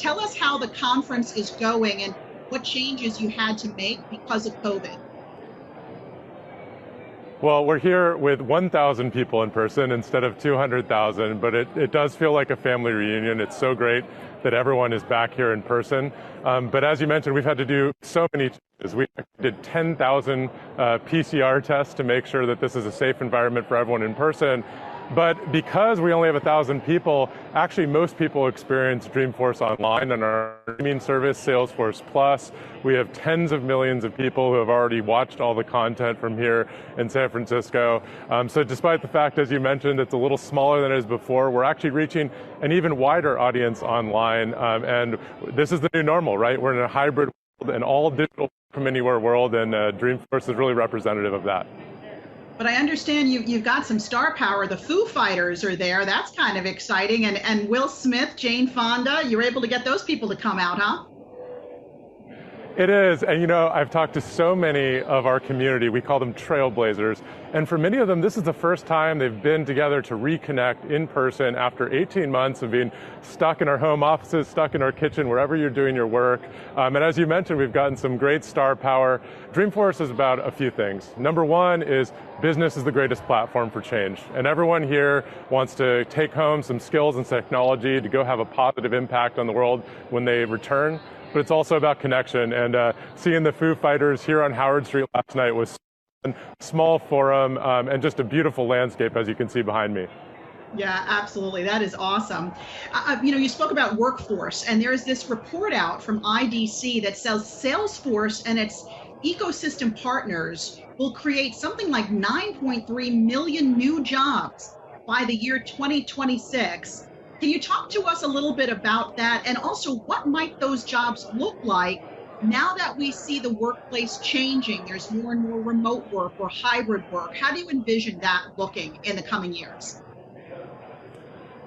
Tell us how the conference is going and what changes you had to make because of COVID. Well, we're here with 1,000 people in person instead of 200,000, but it does feel like a family reunion. It's so great that everyone is back here in person. But as you mentioned, we've had to do so many changes. We did 10,000 PCR tests to make sure that this is a safe environment for everyone in person. But because we only have 1,000 people, actually most people experience Dreamforce online on our streaming service, Salesforce Plus. We have tens of millions of people who have already watched all the content from here in San Francisco. So despite the fact, as you mentioned, it's a little smaller than it is before, we're actually reaching an even wider audience online. And this is the new normal, right? We're in a hybrid world, an all digital from anywhere world, and Dreamforce is really representative of that. But I understand you've got some star power. The Foo Fighters are there. That's kind of exciting. And Will Smith, Jane Fonda, you're able to get those people to come out, huh? It is, and you know, I've talked to so many of our community, we call them trailblazers, and for many of them, this is the first time they've been together to reconnect in person after 18 months of being stuck in our home offices, stuck in our kitchen, wherever you're doing your work. And as you mentioned, we've gotten some great star power. Dreamforce is about a few things. Number one is business is the greatest platform for change, and everyone here wants to take home some skills and technology to go have a positive impact on the world when they return. But it's also about connection, and seeing the Foo Fighters here on Howard Street last night was a small forum and just a beautiful landscape, as you can see behind me. Yeah, absolutely. That is awesome. You spoke about workforce, and there's this report out from IDC that says Salesforce and its ecosystem partners will create something like 9.3 million new jobs by the year 2026. Can you talk to us a little bit about that, and also what might those jobs look like now that we see the workplace changing? There's more and more remote work or hybrid work. How do you envision that looking in the coming years?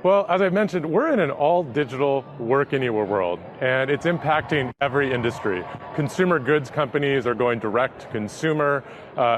Well, as I mentioned, we're in an all-digital work-anywhere world, and it's impacting every industry. Consumer goods companies are going direct to consumer.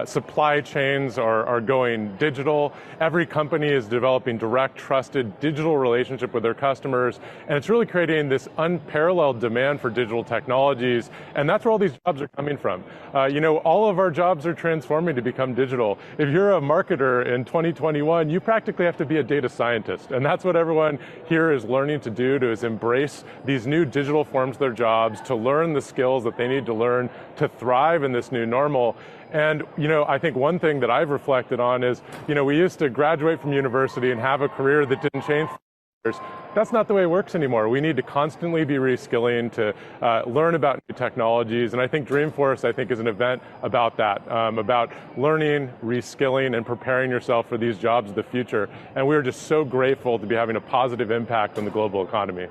Supply chains are going digital. Every company is developing direct, trusted digital relationship with their customers, and it's really creating this unparalleled demand for digital technologies, and that's where all these jobs are coming from. All of our jobs are transforming to become digital. If you're a marketer in 2021, you practically have to be a data scientist, and that's what everyone here is learning to do, is embrace these new digital forms of their jobs, to learn the skills that they need to learn to thrive in this new normal. And, I think one thing that I've reflected on is, we used to graduate from university and have a career that didn't change for years. That's not the way it works anymore. We need to constantly be reskilling, to learn about new technologies. And I think Dreamforce, is an event about that, about learning, reskilling, and preparing yourself for these jobs of the future. And we're just so grateful to be having a positive impact on the global economy.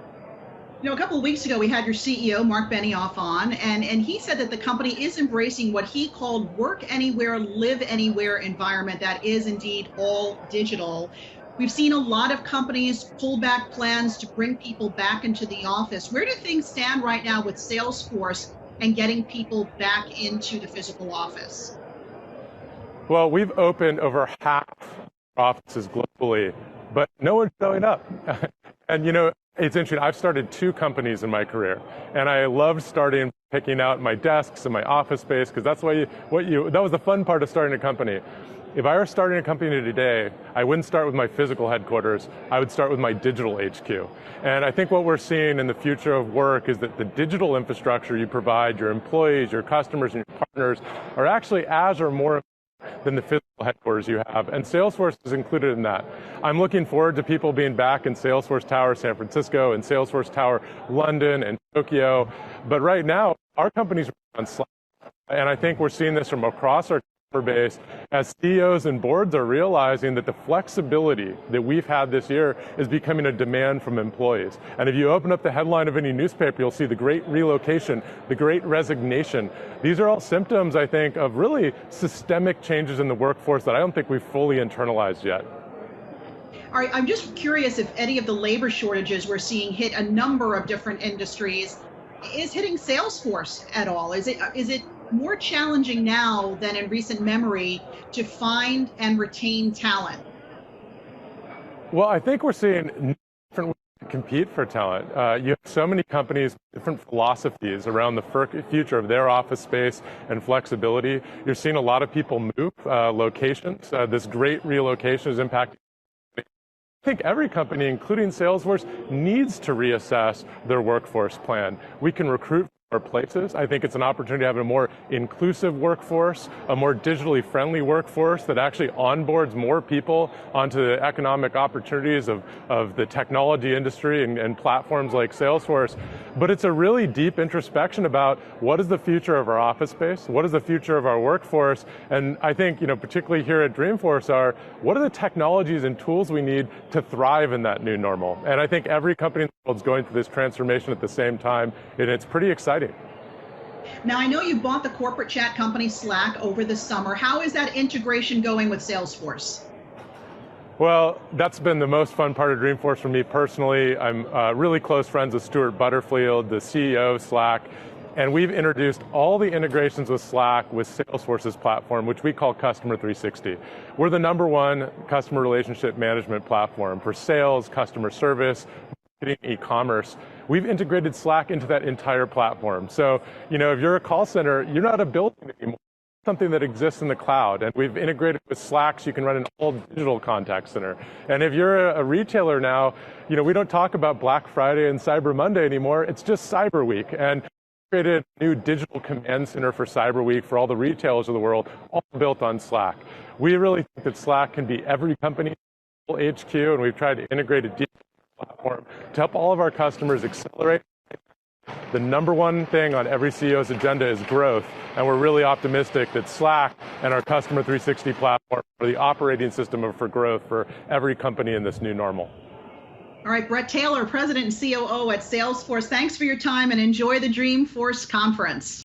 A couple of weeks ago, we had your CEO, Mark Benioff, on, and he said that the company is embracing what he called work anywhere, live anywhere environment that is indeed all digital. We've seen a lot of companies pull back plans to bring people back into the office. Where do things stand right now with Salesforce and getting people back into the physical office? Well, we've opened over half offices globally, but no one's showing up. And it's interesting, I've started 2 companies in my career, and I loved picking out my desks and my office space, because that's that was the fun part of starting a company. If I were starting a company today, I wouldn't start with my physical headquarters, I would start with my digital HQ. And I think what we're seeing in the future of work is that the digital infrastructure you provide, your employees, your customers, and your partners are actually as or more than the physical headquarters you have, and Salesforce is included in that. I'm looking forward to people being back in Salesforce Tower San Francisco and Salesforce Tower London and Tokyo, but right now our companies are on Slack, and I think we're seeing this from across our customer base as CEOs and boards are realizing that the flexibility that we've had this year is becoming a demand from employees. And if you open up the headline of any newspaper, you'll see the great relocation, the great resignation. These are all symptoms, I think, of really systemic changes in the workforce that I don't think we've fully internalized yet. All right, I'm just curious if any of the labor shortages we're seeing hit a number of different industries is hitting Salesforce at all. Is it more challenging now than in recent memory to find and retain talent? Well, I think we're seeing different ways compete for talent. You have so many companies, different philosophies around the future of their office space and flexibility. You're seeing a lot of people move locations. This great relocation is impacting. I think every company, including Salesforce, needs to reassess their workforce plan. We can recruit our places. I think it's an opportunity to have a more inclusive workforce, a more digitally friendly workforce that actually onboards more people onto the economic opportunities of the technology industry and platforms like Salesforce. But it's a really deep introspection about what is the future of our office space, what is the future of our workforce, and I think, particularly here at Dreamforce what are the technologies and tools we need to thrive in that new normal? And I think every company in the world is going through this transformation at the same time, and it's pretty exciting. Now, I know you bought the corporate chat company Slack over the summer. How is that integration going with Salesforce? Well, that's been the most fun part of Dreamforce for me personally. I'm really close friends with Stuart Butterfield, the CEO of Slack, and we've introduced all the integrations with Slack with Salesforce's platform, which we call Customer 360. We're the 're1 customer relationship management platform for sales, customer service, e-commerce. We've integrated Slack into that entire platform. So, if you're a call center, you're not a building anymore. It's something that exists in the cloud. And we've integrated with Slack so you can run an all digital contact center. And if you're a retailer now, we don't talk about Black Friday and Cyber Monday anymore. It's just Cyber Week. And we created a new digital command center for Cyber Week for all the retailers of the world, all built on Slack. We really think that Slack can be every company's HQ, and we've tried to integrate it deep platform to help all of our customers accelerate. The number one thing on every CEO's agenda is growth, and we're really optimistic that Slack and our Customer 360 platform are the operating system for growth for every company in this new normal. All right, Bret Taylor, President and COO at Salesforce, thanks for your time and enjoy the Dreamforce conference.